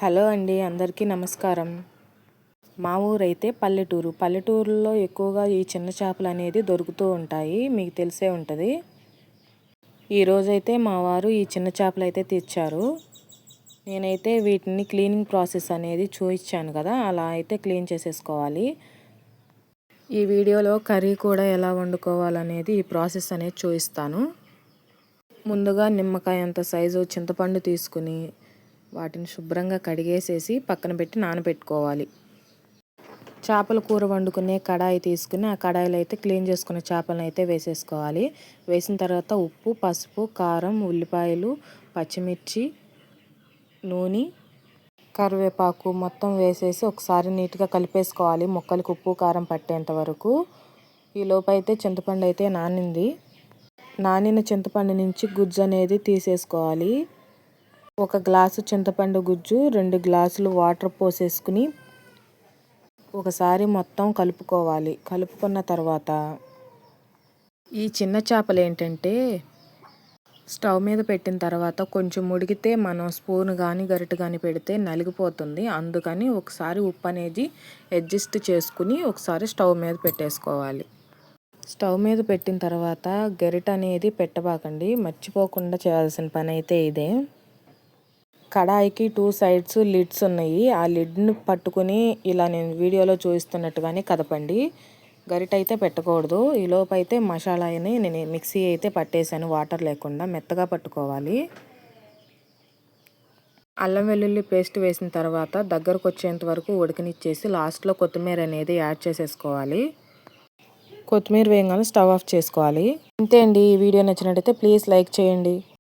Hello అండి, అందరికీ నమస్కారం. మా ఊరైతే పల్లెటూరు. పల్లెటూరులో ఎక్కువగా ఈ చిన్న చేపలు అనేది దొరుకుతూ ఉంటాయి, మీకు తెలిసే ఉంటుంది. ఈరోజైతే మా వారు ఈ చిన్న చేపలు అయితే తెచ్చారు. నేనైతే వీటిని క్లీనింగ్ ప్రాసెస్ అనేది చూపించాను కదా, అలా అయితే క్లీన్ చేసేసుకోవాలి. ఈ వీడియోలో కర్రీ కూడా ఎలా వండుకోవాలనేది ఈ ప్రాసెస్ అనేది చూపిస్తాను. ముందుగా నిమ్మకాయ అంత సైజు చింతపండు తీసుకుని వాటిని శుభ్రంగా కడిగేసేసి పక్కన పెట్టి నానబెట్టుకోవాలి. చేపల కూర వండుకునే కడాయి తీసుకుని ఆ కడాయిలో అయితే క్లీన్ చేసుకున్న చేపలను అయితే వేసేసుకోవాలి. వేసిన తర్వాత ఉప్పు, పసుపు, కారం, ఉల్లిపాయలు, పచ్చిమిర్చి, నూనె, కరివేపాకు మొత్తం వేసేసి ఒకసారి నీట్గా కలిపేసుకోవాలి, ముక్కలకు ఉప్పు కారం పట్టేంత వరకు. ఈలోపు అయితే చింతపండు అయితే నానిన చింతపండు నుంచి గుజ్జు అనేది తీసేసుకోవాలి. 1 గ్లాసు చింతపండు గుజ్జు 2 గ్లాసులు వాటర్ పోసేసుకుని ఒకసారి మొత్తం కలుపుకోవాలి. కలుపుకున్న తర్వాత ఈ చిన్న చేపలు ఏంటంటే స్టవ్ మీద పెట్టిన తర్వాత కొంచెం ఉడికితే మనం స్పూన్ కానీ గరిటె కానీ పెడితే నలిగిపోతుంది. అందుకని ఒకసారి ఉప్పు అనేది అడ్జస్ట్ చేసుకుని ఒకసారి స్టవ్ మీద పెట్టేసుకోవాలి. స్టవ్ మీద పెట్టిన తర్వాత గరిటె అనేది పెట్టబాకండి, మర్చిపోకుండా చేయాల్సిన పని అయితే ఇదే. కడాయికి 2 సైడ్స్ లిడ్స్ ఉన్నాయి. ఆ లిడ్ని పట్టుకుని ఇలా నేను వీడియోలో చూపిస్తున్నట్టుగానే కదపండి, గరిటె అయితే పెట్టకూడదు. ఈలోపు అయితే మసాలాని నేను మిక్సీ అయితే పట్టేసాను, వాటర్ లేకుండా మెత్తగా పట్టుకోవాలి. అల్లం వెల్లుల్లి పేస్ట్ వేసిన తర్వాత దగ్గరకు వచ్చేంత వరకు ఉడకనిచ్చేసి లాస్ట్లో కొత్తిమీర అనేది యాడ్ చేసేసుకోవాలి. కొత్తిమీర వేయగానే స్టవ్ ఆఫ్ చేసుకోవాలి. అంతే అండి. ఈ వీడియో నచ్చినట్టయితే ప్లీజ్ లైక్ చేయండి.